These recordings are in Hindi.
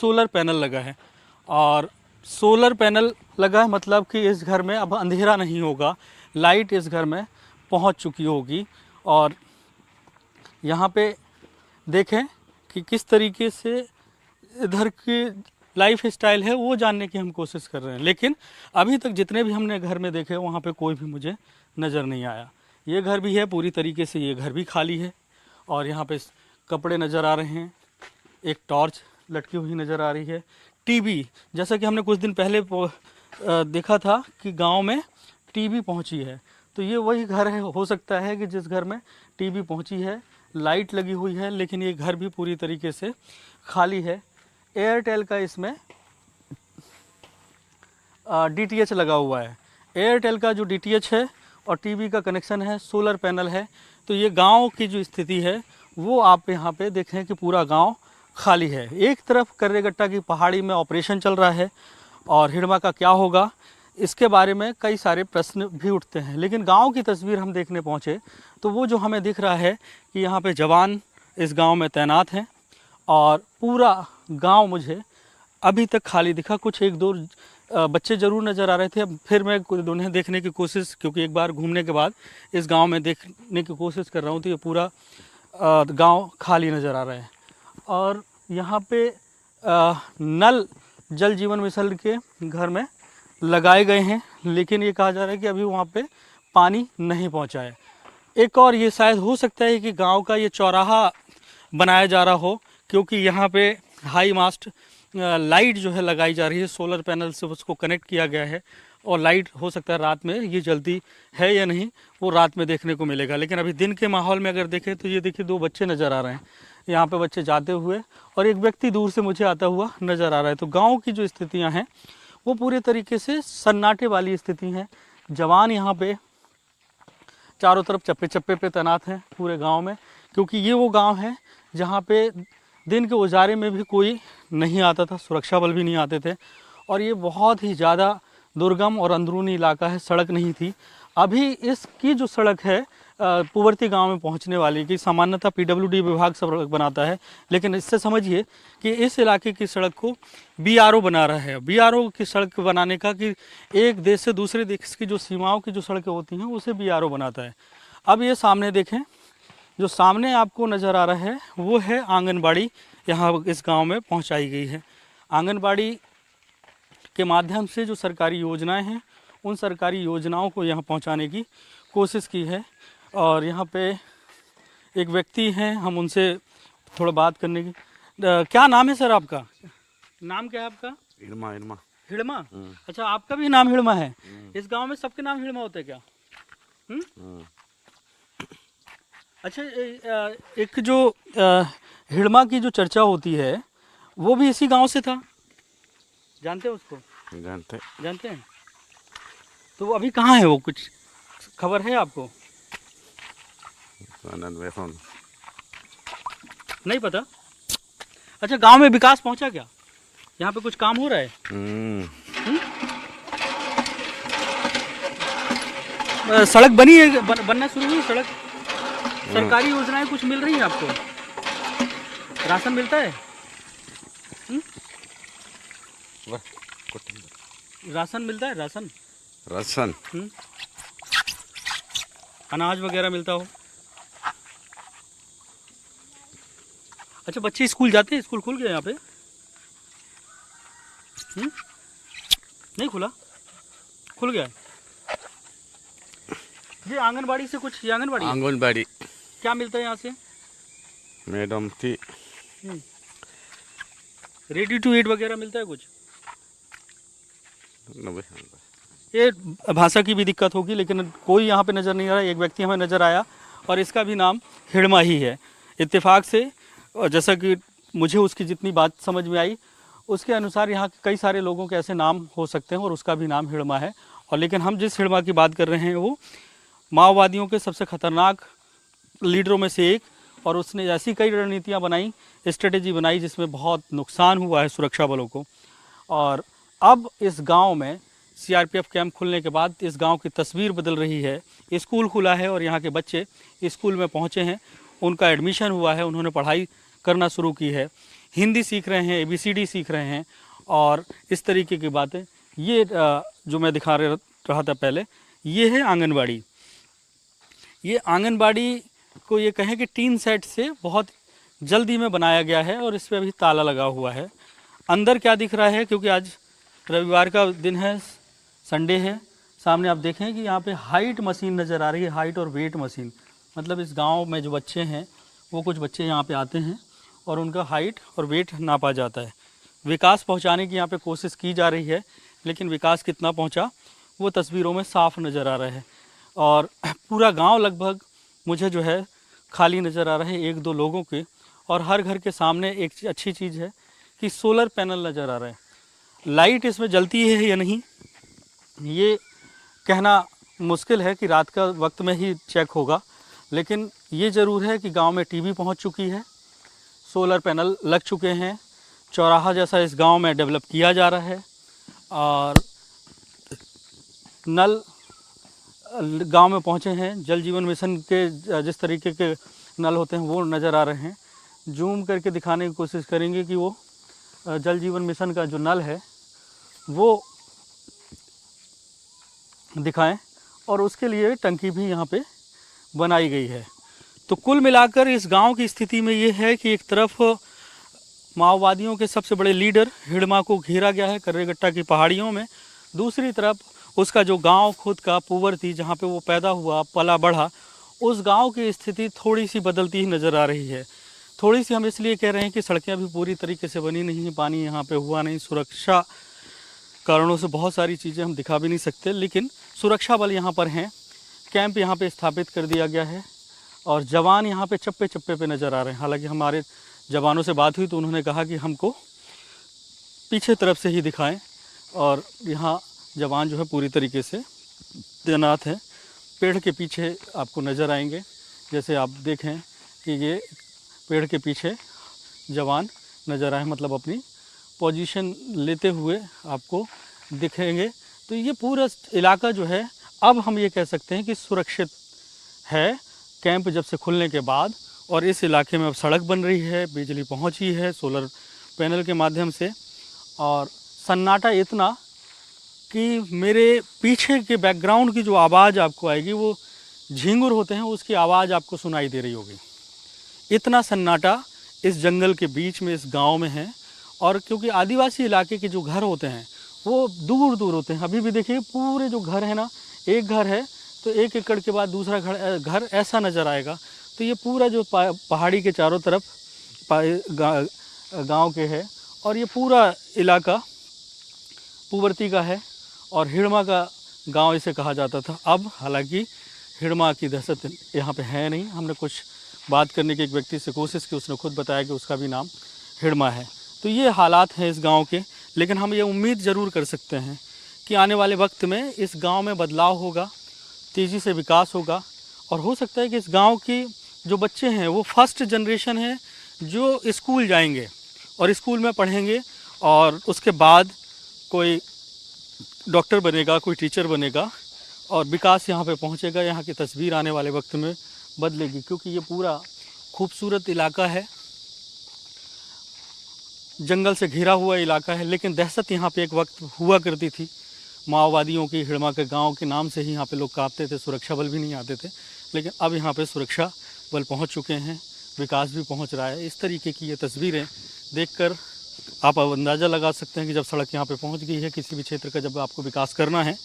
सोलर पैनल लगा है और सोलर पैनल लगा है मतलब कि इस घर में अब अंधेरा नहीं होगा, लाइट इस घर में पहुंच चुकी होगी। और यहाँ पे देखें कि किस तरीके से इधर की लाइफ स्टाइल है वो जानने की हम कोशिश कर रहे हैं, लेकिन अभी तक जितने भी हमने घर में देखे वहाँ पे कोई भी मुझे नज़र नहीं आया। ये घर भी है पूरी तरीके से, ये घर भी खाली है और यहाँ पे कपड़े नज़र आ रहे हैं, एक टॉर्च लटकी हुई नज़र आ रही है। टीवी, जैसा कि हमने कुछ दिन पहले देखा था कि गांव में टीवी पहुंची है, तो ये वही घर है, हो सकता है कि जिस घर में टीवी पहुंची है। लाइट लगी हुई है लेकिन ये घर भी पूरी तरीके से खाली है। एयरटेल का इसमें डीटीएच लगा हुआ है। एयरटेल का जो डीटीएच है और टीवी का कनेक्शन है, सोलर पैनल है। तो ये गांव की जो स्थिति है वो आप यहाँ पे देखें कि पूरा गांव खाली है। एक तरफ कर्रेगट्टा की पहाड़ी में ऑपरेशन चल रहा है और हिड़मा का क्या होगा इसके बारे में कई सारे प्रश्न भी उठते हैं, लेकिन गांव की तस्वीर हम देखने पहुँचे तो वो जो हमें दिख रहा है कि यहाँ पे जवान इस गांव में तैनात हैं और पूरा गांव मुझे अभी तक खाली दिखा। कुछ एक दो बच्चे ज़रूर नज़र आ रहे थे। फिर मैं उन्हें देखने की कोशिश, क्योंकि एक बार घूमने के बाद इस गांव में देखने की कोशिश कर रहा हूँ तो ये पूरा गांव खाली नज़र आ रहा है। और यहाँ पे नल जल जीवन मिशन के घर में लगाए गए हैं, लेकिन ये कहा जा रहा है कि अभी वहाँ पे पानी नहीं पहुँचा है। एक और ये शायद हो सकता है कि गांव का ये चौराहा बनाया जा रहा हो, क्योंकि यहाँ पे हाई मास्ट लाइट जो है लगाई जा रही है, सोलर पैनल से उसको कनेक्ट किया गया है और लाइट हो सकता है रात में ये जल्दी है या नहीं वो रात में देखने को मिलेगा। लेकिन अभी दिन के माहौल में अगर देखें तो ये देखिए 2 बच्चे नज़र आ रहे हैं यहाँ पे, बच्चे जाते हुए, और एक व्यक्ति दूर से मुझे आता हुआ नज़र आ रहा है। तो गाँव की जो स्थितियाँ हैं वो पूरे तरीके से सन्नाटे वाली स्थिति हैं। जवान यहाँ पे चारों तरफ चप्पे चप्पे पे तैनात हैं पूरे गांव में, क्योंकि ये वो गांव है जहाँ पे दिन के उजारे में भी कोई नहीं आता था, सुरक्षा बल भी नहीं आते थे और ये बहुत ही ज़्यादा दुर्गम और अंदरूनी इलाका है, सड़क नहीं थी। अभी इसकी जो सड़क है पुवर्ती गांव में पहुंचने वाली की सामान्यतः पीडब्ल्यूडी विभाग सड़क बनाता है, लेकिन इससे समझिए कि इस इलाके की सड़क को बीआरओ बना रहा है। बीआरओ की सड़क बनाने का कि एक देश से दूसरे देश की जो सीमाओं की जो सड़कें होती हैं उसे बीआरओ बनाता है। अब ये सामने देखें, जो सामने आपको नज़र आ रहा है वो है आंगनबाड़ी, यहाँ इस गाँव में पहुँचाई गई है। आंगनबाड़ी के माध्यम से जो सरकारी योजनाएं हैं उन सरकारी योजनाओं को यहाँ पहुँचाने की कोशिश की है। और यहाँ पे एक व्यक्ति हैं, हम उनसे थोड़ा बात करने की। क्या नाम है सर आपका? नाम क्या है आपका? हिड़मा। हिड़मा। हिड़मा? अच्छा, आपका भी नाम हिड़मा है? इस गांव में सबके नाम हिड़मा होते हैं क्या? अच्छा, एक जो हिड़मा की जो चर्चा होती है वो भी इसी गांव से था, जानते हैं उसको? जानते हैं। तो वो अभी कहाँ है, वो कुछ खबर है आपको? नहीं पता। अच्छा, गांव में विकास पहुंचा क्या? यहाँ पे कुछ काम हो रहा है? सड़क बनी है, बनना शुरू हुई सड़क? सरकारी योजनाएं कुछ मिल रही हैं आपको? राशन मिलता है? राशन मिलता है? राशन अनाज वगैरह मिलता हो? अच्छा, बच्चे स्कूल जाते हैं? स्कूल खुल गया यहाँ पे? नहीं खुला? खुल गया? ये आंगनबाड़ी से कुछ, ये आंगनबाड़ी क्या मिलता है यहाँ से? मैडम थी रेडी टू ईट वगैरह मिलता है कुछ? ये भाषा की भी दिक्कत होगी, लेकिन कोई यहाँ पे नज़र नहीं आ रहा। एक व्यक्ति हमें नज़र आया और इसका भी नाम हिड़मा ही है इत्तेफाक से, और जैसा कि मुझे उसकी जितनी बात समझ में आई उसके अनुसार यहाँ के कई सारे लोगों के ऐसे नाम हो सकते हैं और उसका भी नाम हिड़मा है। और लेकिन हम जिस हिड़मा की बात कर रहे हैं वो माओवादियों के सबसे खतरनाक लीडरों में से एक, और उसने ऐसी कई रणनीतियाँ बनाई, स्ट्रेटेजी बनाई जिसमें बहुत नुकसान हुआ है सुरक्षा बलों को। और अब इस गांव में सीआरपीएफ कैंप खुलने के बाद इस गांव की तस्वीर बदल रही है। स्कूल खुला है और यहाँ के बच्चे स्कूल में पहुँचे हैं, उनका एडमिशन हुआ है, उन्होंने पढ़ाई करना शुरू की है। हिंदी सीख रहे हैं, ABCD सीख रहे हैं और इस तरीके की बातें। ये जो मैं दिखा रहा था पहले, ये है आंगनबाड़ी। ये आंगनबाड़ी को ये कहें कि टीन सेट से बहुत जल्दी में बनाया गया है और इस पर अभी ताला लगा हुआ है। अंदर क्या दिख रहा है, क्योंकि आज रविवार का दिन है, संडे है, सामने आप देखें कि यहाँ पे हाइट मशीन नज़र आ रही है, हाइट और वेट मशीन। मतलब इस गांव में जो बच्चे हैं, वो कुछ बच्चे यहाँ पे आते हैं और उनका हाइट और वेट नापा जाता है। विकास पहुँचाने की यहाँ पे कोशिश की जा रही है, लेकिन विकास कितना पहुँचा वो तस्वीरों में साफ नज़र आ रहा है। और पूरा गांव लगभग मुझे जो है खाली नज़र आ रहा है, एक दो लोगों के। और हर घर के सामने एक अच्छी चीज़ है कि सोलर पैनल नज़र आ रहा है। लाइट इसमें जलती है या नहीं ये कहना मुश्किल है कि रात का वक्त में ही चेक होगा, लेकिन ये ज़रूर है कि गांव में टीवी पहुंच चुकी है, सोलर पैनल लग चुके हैं, चौराहा जैसा इस गांव में डेवलप किया जा रहा है और नल गांव में पहुंचे हैं। जल जीवन मिशन के जिस तरीके के नल होते हैं वो नज़र आ रहे हैं। जूम करके दिखाने की कोशिश करेंगे कि वो जल जीवन मिशन का जो नल है वो दिखाएं, और उसके लिए टंकी भी यहाँ पे बनाई गई है। तो कुल मिलाकर इस गांव की स्थिति में ये है कि एक तरफ माओवादियों के सबसे बड़े लीडर हिड़मा को घेरा गया है कर्रेगट्टा की पहाड़ियों में, दूसरी तरफ उसका जो गांव खुद का पुवरती जहाँ पे वो पैदा हुआ पला बढ़ा, उस गांव की स्थिति थोड़ी सी बदलती ही नज़र आ रही है। थोड़ी सी हम इसलिए कह रहे हैं कि सड़कें अभी पूरी तरीके से बनी नहीं हैं, पानी यहाँ पे हुआ नहीं, सुरक्षा कारणों से बहुत सारी चीज़ें हम दिखा भी नहीं सकते, लेकिन सुरक्षा बल यहाँ पर हैं, कैंप यहाँ पे स्थापित कर दिया गया है और जवान यहाँ पे चप्पे चप्पे पे नज़र आ रहे हैं। हालांकि हमारे जवानों से बात हुई तो उन्होंने कहा कि हमको पीछे तरफ से ही दिखाएं, और यहाँ जवान जो है पूरी तरीके से तैनात हैं। पेड़ के पीछे आपको नज़र आएंगे, जैसे आप देखें कि ये पेड़ के पीछे जवान नज़र आए, मतलब अपनी पोजीशन लेते हुए आपको दिखेंगे। तो ये पूरा इलाका जो है अब हम ये कह सकते हैं कि सुरक्षित है कैंप जब से खुलने के बाद। और इस इलाके में अब सड़क बन रही है, बिजली पहुंची है सोलर पैनल के माध्यम से, और सन्नाटा इतना कि मेरे पीछे के बैकग्राउंड की जो आवाज़ आपको आएगी वो झींगुर होते हैं उसकी आवाज़ आपको सुनाई दे रही होगी। इतना सन्नाटा इस जंगल के बीच में इस गांव में है। और क्योंकि आदिवासी इलाके के जो घर होते हैं वो दूर दूर होते हैं, अभी भी देखिए पूरे जो घर है ना, एक घर है तो 1 एकड़ के बाद दूसरा घर ऐसा नज़र आएगा। तो ये पूरा जो पहाड़ी के चारों तरफ गांव के है, और ये पूरा इलाका पुवरती का है और हिड़मा का गांव इसे कहा जाता था। अब हालांकि हिड़मा की दहशत यहाँ पे है नहीं। हमने कुछ बात करने के एक व्यक्ति से कोशिश की, उसने खुद बताया कि उसका भी नाम हिड़मा है। तो ये हालात हैं इस गांव के, लेकिन हम ये उम्मीद ज़रूर कर सकते हैं कि आने वाले वक्त में इस गांव में बदलाव होगा, तेज़ी से विकास होगा, और हो सकता है कि इस गांव की जो बच्चे हैं वो फर्स्ट जनरेशन है जो स्कूल जाएंगे और स्कूल में पढ़ेंगे, और उसके बाद कोई डॉक्टर बनेगा, कोई टीचर बनेगा, और विकास यहाँ पे पहुँचेगा। यहाँ की तस्वीर आने वाले वक्त में बदलेगी, क्योंकि ये पूरा खूबसूरत इलाका है, जंगल से घिरा हुआ इलाका है। लेकिन दहशत यहाँ पे एक वक्त हुआ करती थी माओवादियों की, हिड़मा के गांव के नाम से ही यहाँ पे लोग कांपते थे, सुरक्षा बल भी नहीं आते थे। लेकिन अब यहाँ पे सुरक्षा बल पहुँच चुके हैं, विकास भी पहुँच रहा है। इस तरीके की ये तस्वीरें देखकर आप अंदाज़ा लगा सकते हैं कि जब सड़क यहाँ पे पहुँच गई है, किसी भी क्षेत्र का जब आपको विकास करना है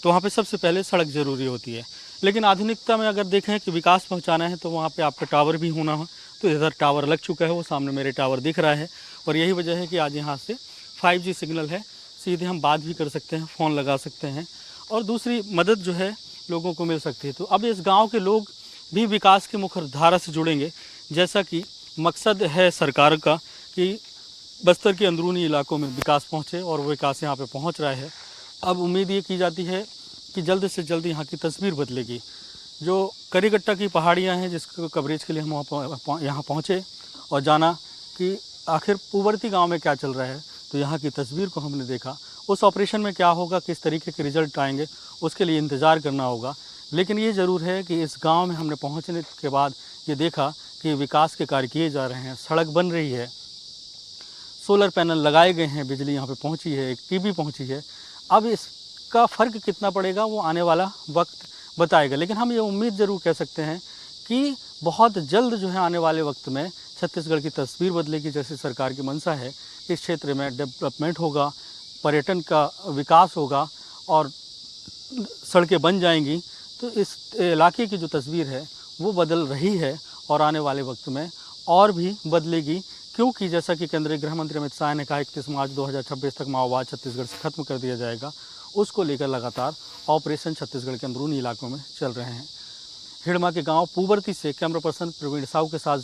तो वहाँ पे सबसे पहले सड़क ज़रूरी होती है। लेकिन आधुनिकता में अगर देखें कि विकास पहुँचाना है तो वहाँ पे आपका टावर भी होना है। तो इधर टावर लग चुका है, वो सामने मेरे टावर दिख रहा है, और यही वजह है कि आज यहाँ से 5G सिग्नल है, सीधे हम बात भी कर सकते हैं, फ़ोन लगा सकते हैं, और दूसरी मदद जो है लोगों को मिल सकती है। तो अब इस गाँव के लोग भी विकास की मुख्य धारा से जुड़ेंगे, जैसा कि मकसद है सरकार का कि बस्तर के अंदरूनी इलाकों में विकास पहुँचे, और वो विकास यहाँ पे पहुँच रहा है। अब उम्मीद ये की जाती है कि जल्द से जल्द यहाँ की तस्वीर बदलेगी। जो कर्रेगट्टा की पहाड़ियाँ हैं जिसको कवरेज के लिए हम यहाँ पहुँचे और जाना कि आखिर पुवरती गांव में क्या चल रहा है, तो यहाँ की तस्वीर को हमने देखा। उस ऑपरेशन में क्या होगा, किस तरीके के रिजल्ट आएंगे, उसके लिए इंतज़ार करना होगा। लेकिन ये ज़रूर है कि इस गांव में हमने पहुँचने के बाद ये देखा कि विकास के कार्य किए जा रहे हैं, सड़क बन रही है, सोलर पैनल लगाए गए हैं, बिजली यहाँ पे पहुँची है, एक टीवी पहुँची है। अब इसका फ़र्क कितना पड़ेगा वो आने वाला वक्त बताएगा, लेकिन हम ये उम्मीद ज़रूर कह सकते हैं कि बहुत जल्द जो है आने वाले वक्त में छत्तीसगढ़ की तस्वीर बदलेगी। जैसे सरकार की मंशा है, इस क्षेत्र में डेवलपमेंट होगा, पर्यटन का विकास होगा और सड़कें बन जाएंगी, तो इस इलाके की जो तस्वीर है वो बदल रही है और आने वाले वक्त में और भी बदलेगी, क्योंकि जैसा कि केंद्रीय गृह मंत्री अमित शाह ने कहा 31 मार्च 2026 तक माओवाद छत्तीसगढ़ से खत्म कर दिया जाएगा, उसको लेकर लगातार ऑपरेशन छत्तीसगढ़ के अंदरूनी इलाकों में चल रहे हैं। हिड़मा के गांव पूवर्ती से कैमरा पर्सन प्रवीण साहू के साथ